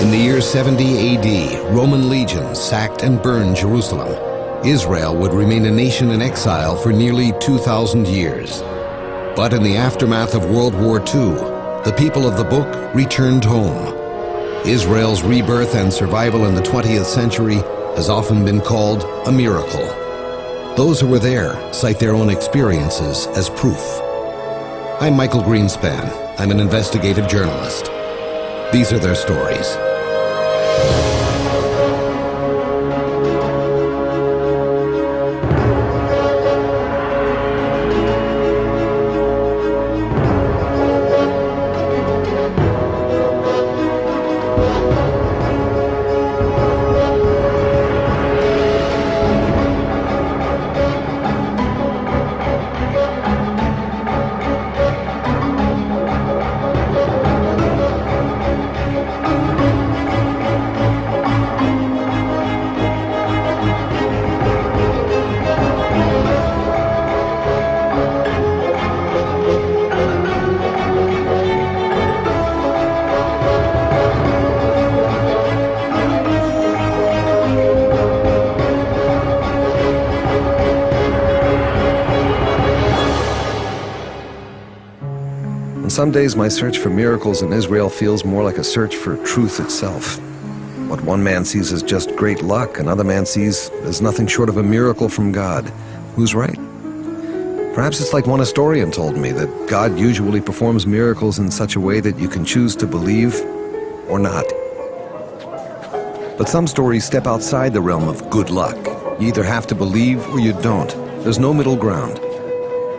In the year 70 AD, Roman legions sacked and burned Jerusalem. Israel would remain a nation in exile for nearly 2,000 years. But in the aftermath of World War II, the people of the book returned home. Israel's rebirth and survival in the 20th century has often been called a miracle. Those who were there cite their own experiences as proof. I'm Michael Greenspan. I'm an investigative journalist. These are their stories. Some days my search for miracles in Israel feels more like a search for truth itself. What one man sees as just great luck, another man sees as nothing short of a miracle from God. Who's right? Perhaps it's like one historian told me, that God usually performs miracles in such a way that you can choose to believe or not. But some stories step outside the realm of good luck. You either have to believe or you don't. There's no middle ground.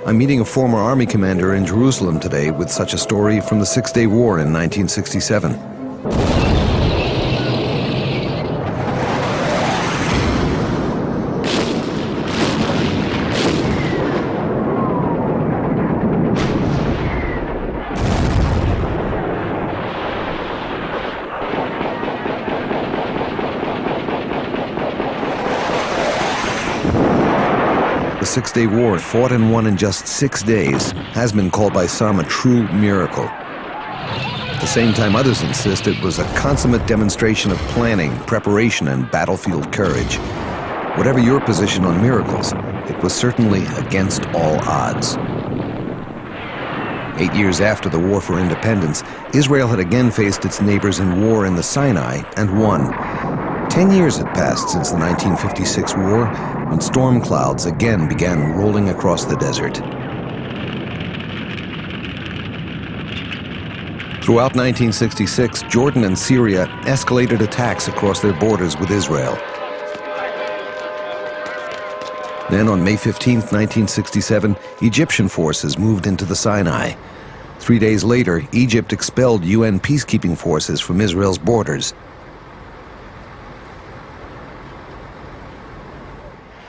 I'm meeting a former army commander in Jerusalem today with such a story from the Six-Day War in 1967. The Six-Day War, fought and won in just 6 days, has been called by some a true miracle. At the same time, others insist it was a consummate demonstration of planning, preparation, and battlefield courage. Whatever your position on miracles, it was certainly against all odds. 8 years after the War for Independence, Israel had again faced its neighbors in war in the Sinai and won. 10 years had passed since the 1956 war, when storm clouds again began rolling across the desert. Throughout 1966, Jordan and Syria escalated attacks across their borders with Israel. Then on May 15, 1967, Egyptian forces moved into the Sinai. 3 days later, Egypt expelled UN peacekeeping forces from Israel's borders.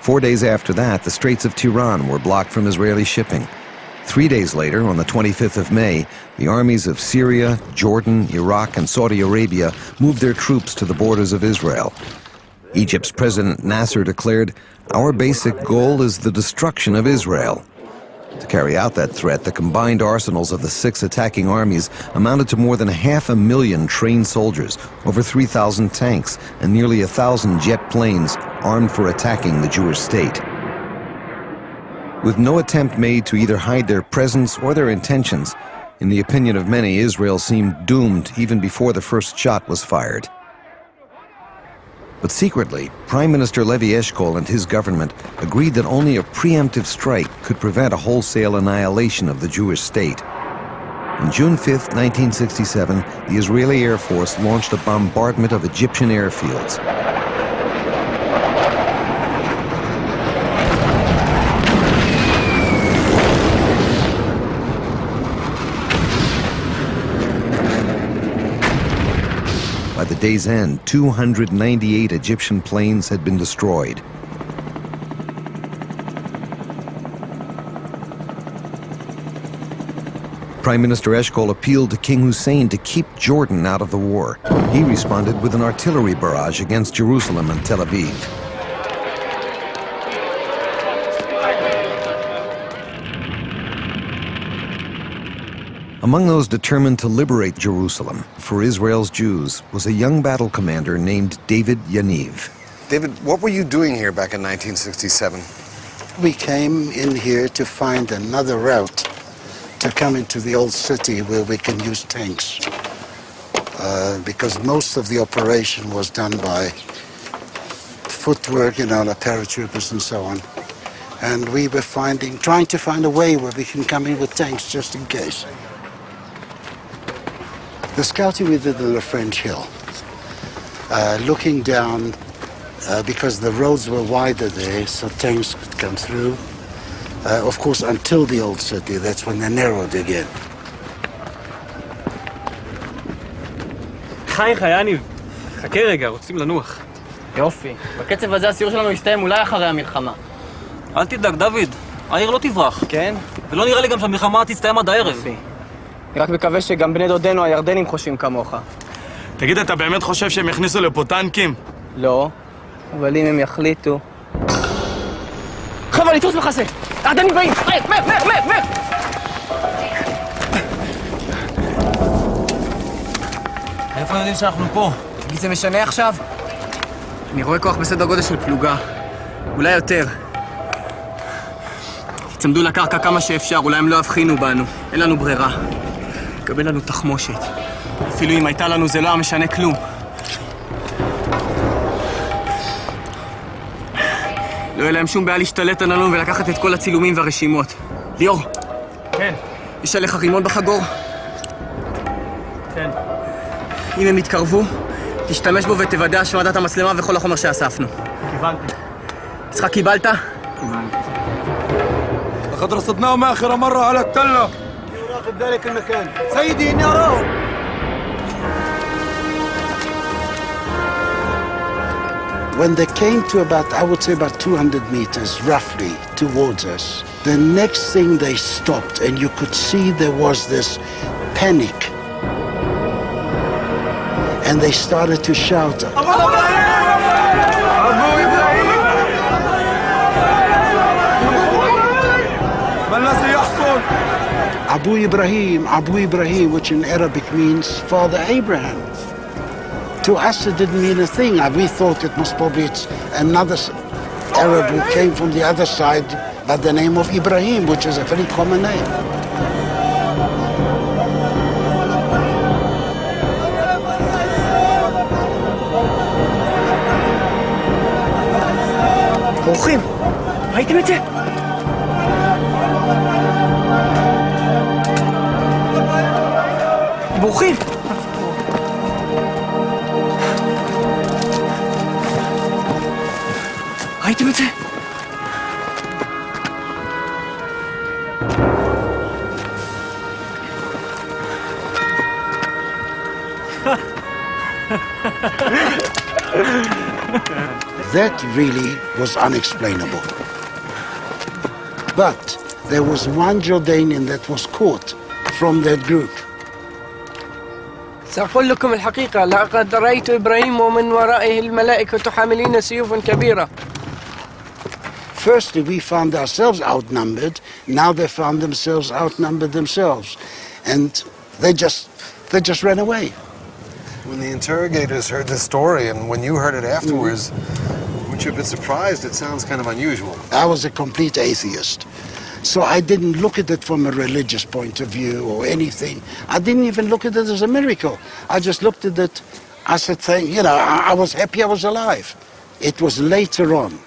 4 days after that, the Straits of Tiran were blocked from Israeli shipping. 3 days later, on the 25th of May, the armies of Syria, Jordan, Iraq, and Saudi Arabia moved their troops to the borders of Israel. Egypt's President Nasser declared, "Our basic goal is the destruction of Israel." To carry out that threat, the combined arsenals of the 6 attacking armies amounted to more than 500,000 trained soldiers, over 3,000 tanks, and nearly 1,000 jet planes armed for attacking the Jewish state. With no attempt made to either hide their presence or their intentions, in the opinion of many, Israel seemed doomed even before the first shot was fired. But secretly, Prime Minister Levi Eshkol and his government agreed that only a preemptive strike could prevent a wholesale annihilation of the Jewish state. On June 5, 1967, the Israeli Air Force launched a bombardment of Egyptian airfields. By the day's end, 298 Egyptian planes had been destroyed. Prime Minister Eshkol appealed to King Hussein to keep Jordan out of the war. He responded with an artillery barrage against Jerusalem and Tel Aviv. Among those determined to liberate Jerusalem for Israel's Jews was a young battle commander named David Yaniv. David, what were you doing here back in 1967? We came in here to find another route to come into the old city where we can use tanks. Because most of the operation was done by footwork, you know, like paratroopers and so on. And we were trying to find a way where we can come in with tanks just in case. The scouting we did on the French Hill, looking down, because the roads were wider there, so tanks could come through. Of course, until the old city, that's when they narrowed again. חייך, יניב. חכה רגע, רוצים לנוח. יופי. בקצב הזה הסיור שלנו יסתיים אולי אחרי המלחמה. אל תדאג, דוד. העיר לא תברח. כן? ולא נראה לי גם שהמלחמה תסתיים עד הערב. יופי. אני רק מקווה שגם בני דודינו הירדנים חושבים כמוך. תגיד, אתה באמת חושב שהם יכניסו לפה טנקים? לא, אבל אם הם יחליטו... חבר'ה, לתפוס מחסה! הירדנים באים! מהר! איפה יודעים שאנחנו פה? תגיד, זה משנה עכשיו? אני רואה כוח בסדר גודל של פלוגה. אולי יותר. תצמדו לקרקע כמה שאפשר, אולי הם לא הבחינו בנו. אין לנו ברירה. קבל לנו תחמושת. אפילו אם הייתה לנו זה לא היה משנה כלום. לא יהיה להם שום בעיה להשתלט עלינו ולקחת את כל הצילומים והרשימות. ליאור. כן. יש עליך רימון בחגור? כן. אם הם יתקרבו, תשתמש בו ותוודא השמדת המצלמה וכל החומר שאספנו. קיבלתי. יצחק, קיבלת? لقد رصدناهم آخر مرة على التلة. يراقب ذلك المكان. سيدي إني أراه. When they came to about, I would say about 200 meters, roughly, towards us, the next thing they stopped, and you could see there was this panic. And they started to shout, Abu Ibrahim, which in Arabic means Father Abraham. To us, it didn't mean a thing. We thought it must probably it's another Arab who came from the other side by the name of Ibrahim, which is a very common name. אורחים, ראיתם את זה? בורחים! ראיתם את זה? That really was unexplainable. But there was one Jordanian that was caught from that group. سأقول لكم الحقيقة، لقد رأيت إبراهيم ومن ورائه الملائكة حاملين سيوف كبيرة. Firstly, we found ourselves outnumbered. Now they found themselves outnumbered themselves. And they just ran away. When the interrogators heard this story and when you heard it afterwards, weren't you a bit surprised? It sounds kind of unusual. I was a complete atheist. So I didn't look at it from a religious point of view or anything. I didn't even look at it as a miracle. I just looked at it as a thing, you know, I was happy I was alive. It was later on,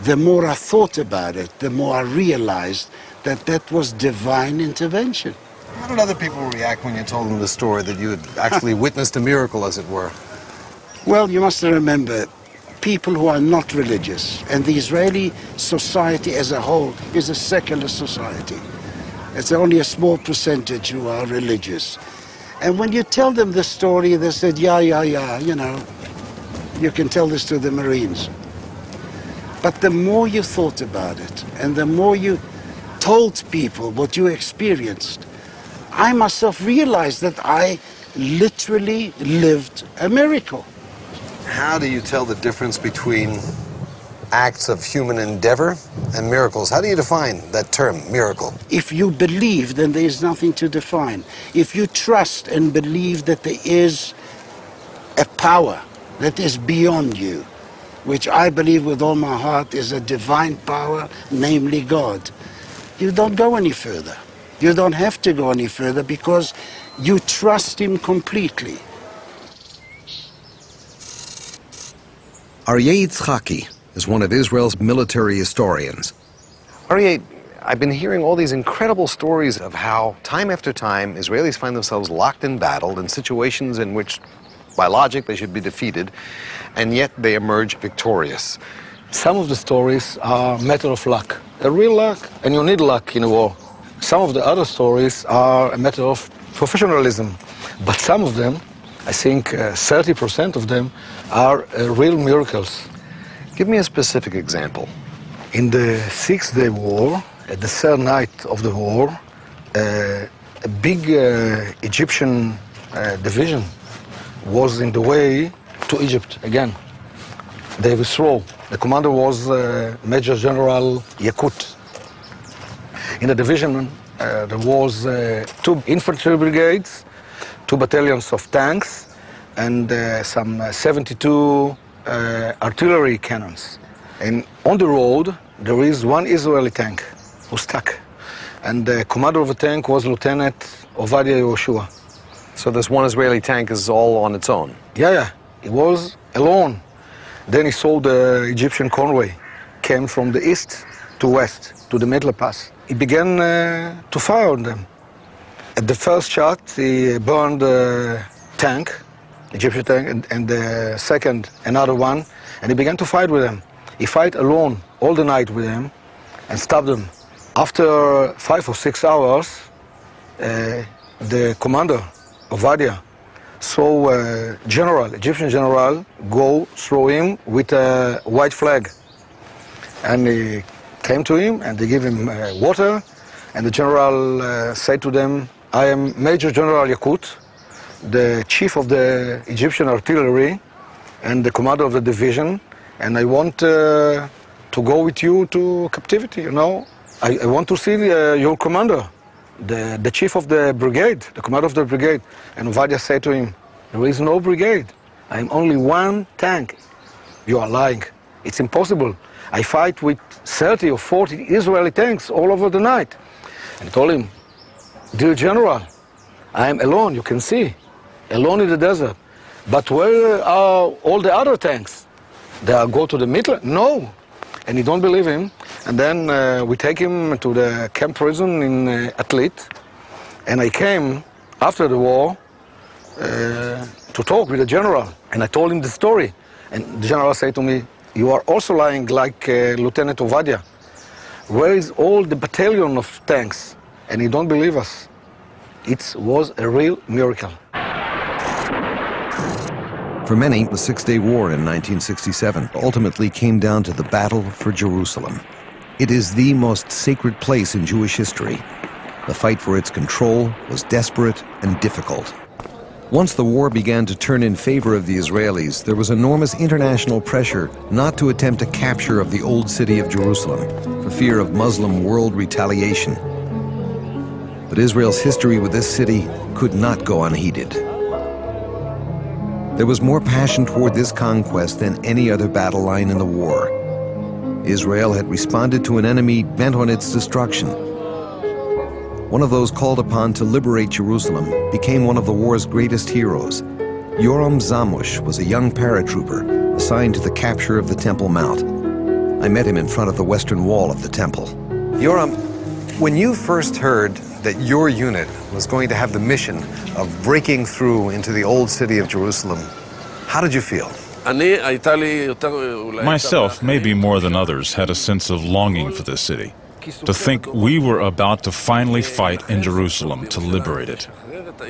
the more I thought about it, the more I realized that that was divine intervention. How did other people react when you told them the story that you had actually witnessed a miracle, as it were? Well, you must remember, people who are not religious, and the Israeli society as a whole is a secular society. It's only a small percentage who are religious. And when you tell them the story, they said, yeah, you know, you can tell this to the Marines. But the more you thought about it, and the more you told people what you experienced, I myself realized that I literally lived a miracle. How do you tell the difference between acts of human endeavor and miracles. How do you define that term, miracle? If you believe, then there is nothing to define. If you trust and believe that there is a power that is beyond you, which I believe with all my heart is a divine power, namely God, you don't go any further. You don't have to go any further because you trust him completely. Aryeh Yitzchaki is one of Israel's military historians. Aryeh, I've been hearing all these incredible stories of how, time after time, Israelis find themselves locked in battle in situations in which, by logic, they should be defeated, and yet they emerge victorious. Some of the stories are a matter of luck, a real luck, and you need luck in a war. Some of the other stories are a matter of professionalism, but some of them, I think 30% of them, are real miracles. Give me a specific example. In the Six-Day War, at the third night of the war, a big Egyptian division was in the way to Egypt again. They withdrew. The commander was Major General Yakut. In the division, there was 2 infantry brigades, 2 battalions of tanks, and some 72 artillery cannons. And on the road, there is 1 Israeli tank who's stuck. And the commander of the tank was Lieutenant Ovadia Yehoshua. So this one Israeli tank is all on its own? Yeah. He was alone. Then he saw the Egyptian convoy came from the east to west, to the Middle Pass. He began to fire on them. At the first shot, he burned the tank, Egyptian tank, and the second, another one, and he began to fight with them. He fought alone all the night with them and stopped them. After 5 or 6 hours, the commander, Ovadia, saw a general, Egyptian general, go through him with a white flag. And he came to him and they gave him water, and the general said to them, I am Major General Yakut, the chief of the Egyptian artillery and the commander of the division, and I want to go with you to captivity, you know. I want to see your commander, the chief of the brigade, the commander of the brigade. And Ovadia said to him, there is no brigade. I am only 1 tank. You are lying. It's impossible. I fight with 30 or 40 Israeli tanks all over the night. And I told him, dear general, I am alone, you can see, alone in the desert. But where are all the other tanks? They are go to the middle? No. And he don't believe him. And then we take him to the camp prison in Atlit. And I came after the war to talk with the general. And I told him the story. And the general said to me, you are also lying like Lieutenant Ovadia. Where is all the battalion of tanks? And he don't believe us. It was a real miracle. For many, the Six-Day War in 1967 ultimately came down to the battle for Jerusalem. It is the most sacred place in Jewish history. The fight for its control was desperate and difficult. Once the war began to turn in favor of the Israelis, there was enormous international pressure not to attempt a capture of the old city of Jerusalem for fear of Muslim world retaliation. But Israel's history with this city could not go unheeded. There was more passion toward this conquest than any other battle line in the war. Israel had responded to an enemy bent on its destruction. One of those called upon to liberate Jerusalem became one of the war's greatest heroes. Yoram Zamush was a young paratrooper assigned to the capture of the Temple Mount. I met him in front of the western wall of the temple. Yoram, when you first heard that your unit was going to have the mission of breaking through into the old city of Jerusalem, how did you feel? Myself, maybe more than others, had a sense of longing for this city. To think we were about to finally fight in Jerusalem to liberate it.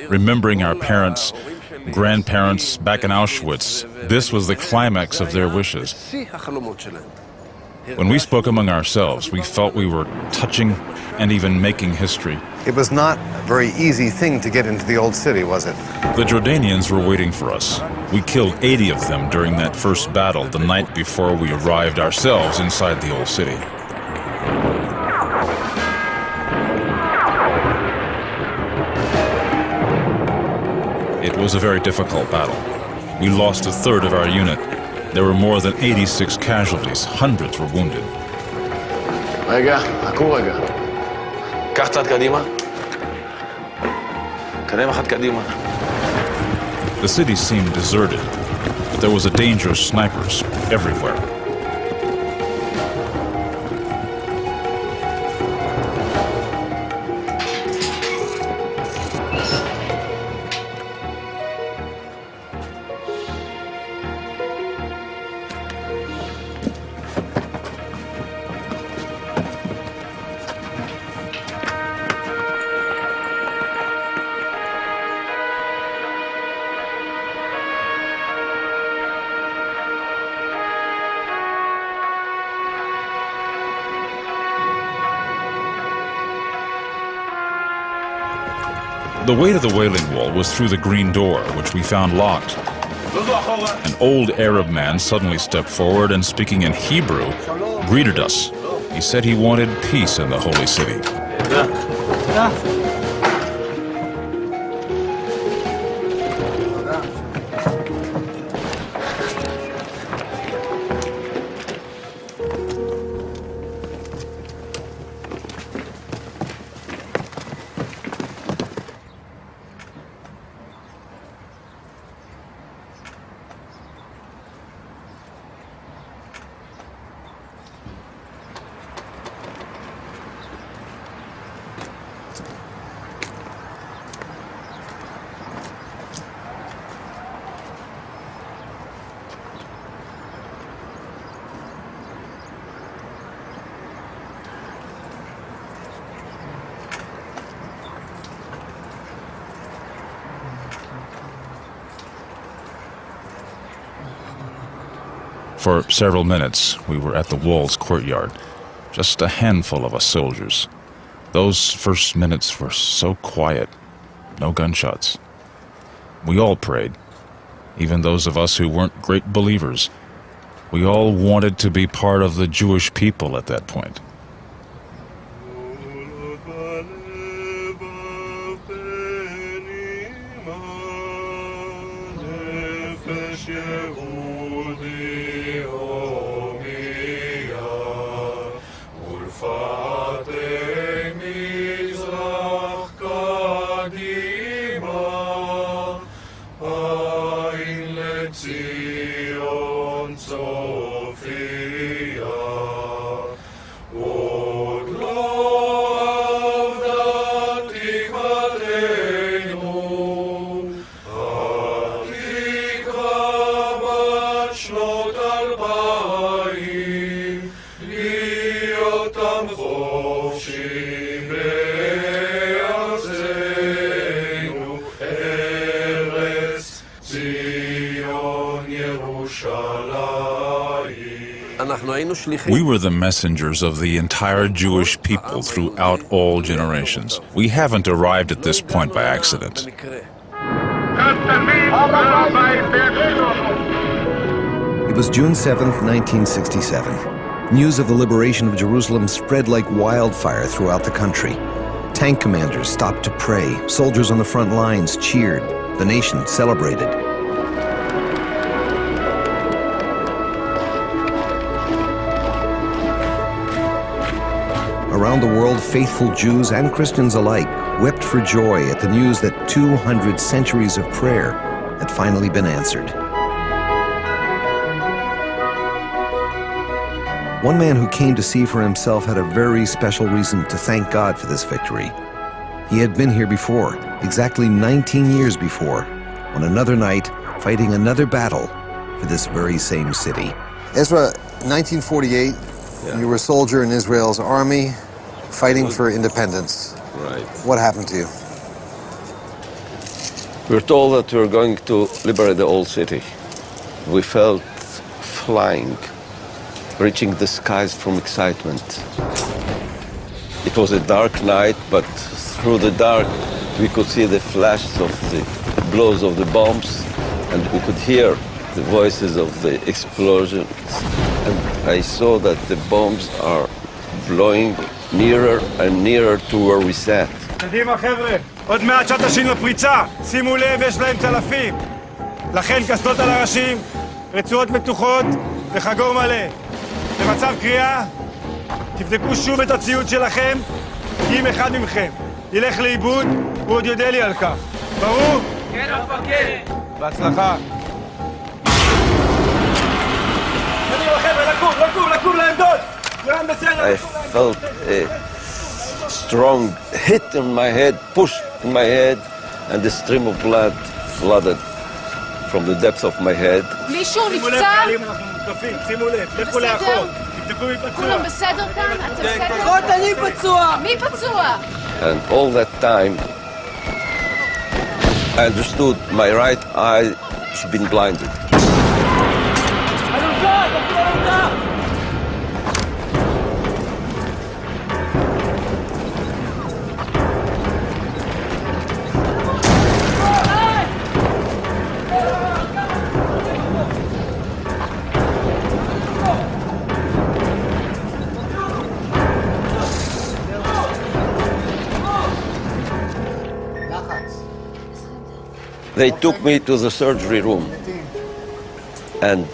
Remembering our parents, grandparents back in Auschwitz, this was the climax of their wishes. When we spoke among ourselves, we felt we were touching and even making history. It was not a very easy thing to get into the old city, was it? The Jordanians were waiting for us. We killed 80 of them during that first battle the night before we arrived ourselves inside the old city. It was a very difficult battle. We lost a third of our unit. There were more than 86 casualties. Hundreds were wounded. רגע, חכו רגע. קח צעד קדימה. קדם אחת קדימה. The city seemed deserted, but there was a danger of snipers everywhere. The way to the Wailing Wall was through the green door, which we found locked. An old Arab man suddenly stepped forward and, speaking in Hebrew, greeted us. He said he wanted peace in the holy city. For several minutes, we were at the wall's courtyard, just a handful of us soldiers. Those first minutes were so quiet, no gunshots. We all prayed, even those of us who weren't great believers. We all wanted to be part of the Jewish people at that point. We were the messengers of the entire Jewish people throughout all generations. We haven't arrived at this point by accident. It was June 7th, 1967. News of the liberation of Jerusalem spread like wildfire throughout the country. Tank commanders stopped to pray. Soldiers on the front lines cheered. The nation celebrated. Around the world, faithful Jews and Christians alike wept for joy at the news that 200 centuries of prayer had finally been answered. One man who came to see for himself had a very special reason to thank God for this victory. He had been here before, exactly 19 years before, on another night, fighting another battle for this very same city. Ezra, 1948, you were a soldier in Israel's army, fighting for independence. Right. What happened to you? We were told that we were going to liberate the old city. We felt flying. reaching the skies from excitement. It was a dark night, but through the dark we could see the flashes of the blows of the bombs, and we could hear the voices of the explosions. And I saw that the bombs are blowing nearer and nearer to where we sat. קדימה חבר'ה, עוד מעט שעת השין לפריצה. שימו לב, יש להם צלפים. לכן קסדות על הראשים, רצועות מתוחות וחגור מלא. במצב קריאה, תבדקו שוב את הציוד שלכם, כי אם אחד מכם ילך לאיבוד, הוא עוד יודע לי על כך. ברור? כן, המפקד. בהצלחה. קדימה חבר'ה, לקום לעמדות! כולם בסדר, I felt a strong hit in my head, push in my head, and the stream of blood flooded from the depths of my head. מישהו שימו לב, נפצע? חיילים, אנחנו מותקפים, שימו לב, לכו לאחור, תבדקו מי פצוע. כולם בסדר כאן? אתה בסדר? לפחות אני פצוע. מי פצוע? And all that time, I understood my right eye had been blinded. They took me to the surgery room, and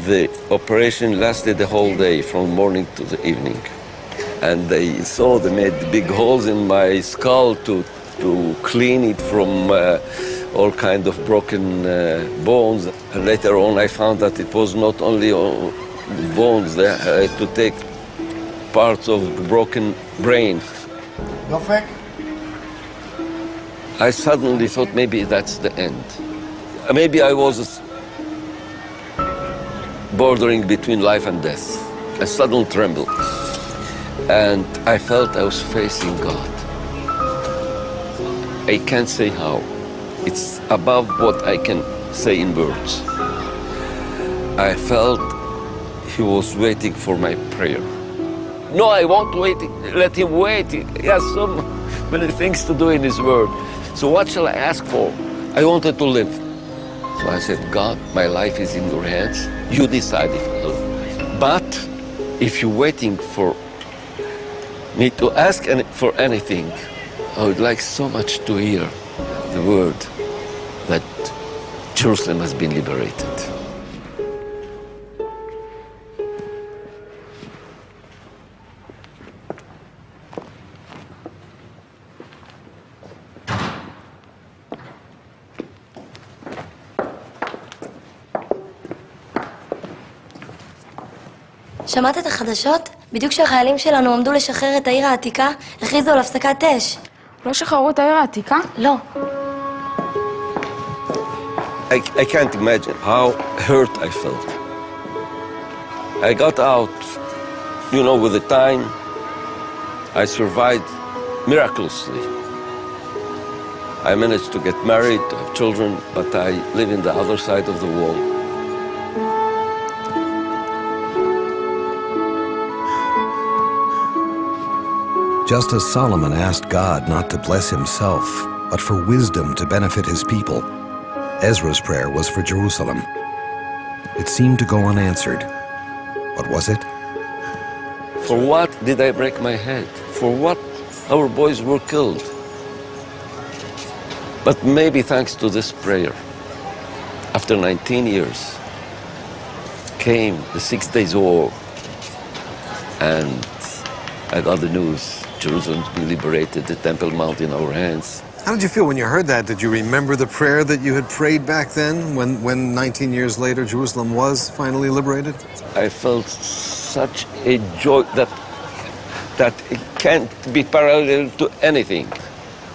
the operation lasted the whole day, from morning to the evening. And they made big holes in my skull to clean it from all kind of broken bones. And later on I found that it was not only bones, they had to take parts of the broken brain. I suddenly thought maybe that's the end. Maybe I was bordering between life and death. A sudden tremble. And I felt I was facing God. I can't say how. It's above what I can say in words. I felt he was waiting for my prayer. No, I won't wait. Let him wait. He has so many things to do in his word. So what shall I ask for? I wanted to live. So I said, God, my life is in your hands. You decide if I live. But if you're waiting for me to ask for anything, I would like so much to hear the word that Jerusalem has been liberated. שמעת את החדשות? בדיוק כשהחיילים שלנו עמדו לשחרר את העיר העתיקה, הכריזו על הפסקת אש. לא שחררו את העיר העתיקה? לא. I can't imagine how hurt I felt. I got out, with the time, I survived miraculously. I managed to get married, to have children, but I live in the other side of the wall. Just as Solomon asked God not to bless himself, but for wisdom to benefit his people, Ezra's prayer was for Jerusalem. It seemed to go unanswered. What was it? For what did I break my head? For what our boys were killed? But maybe thanks to this prayer, after 19 years, came the 6 Days War, and I got the news. Jerusalem's been liberated, the Temple Mount in our hands. How did you feel when you heard that? Did you remember the prayer that you had prayed back then, when 19 years later Jerusalem was finally liberated? I felt such a joy that it can't be parallel to anything.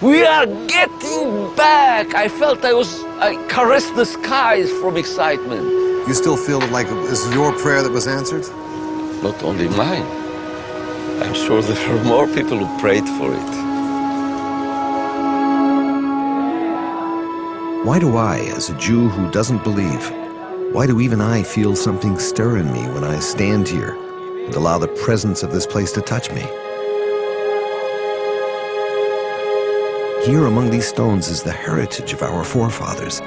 We are getting back! I felt I caressed the skies from excitement. You still feel like it was your prayer that was answered? Not only mine. I'm sure there are more people who prayed for it. Why do I, as a Jew who doesn't believe, why do even I feel something stir in me when I stand here, and allow the presence of this place to touch me. Here among these stones is the heritage of our forefathers,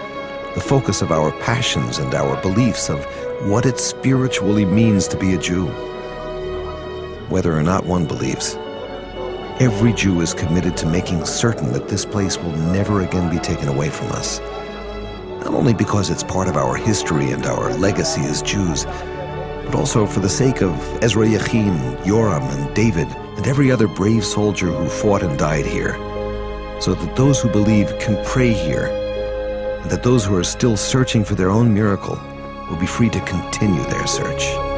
the focus of our passions and our beliefs of what it spiritually means to be a Jew. Whether or not one believes, every Jew is committed to making certain that this place will never again be taken away from us. Not only because it's part of our history and our legacy as Jews, but also for the sake of Ezra Yachin, Yoram, and David, and every other brave soldier who fought and died here, so that those who believe can pray here, and that those who are still searching for their own miracle will be free to continue their search.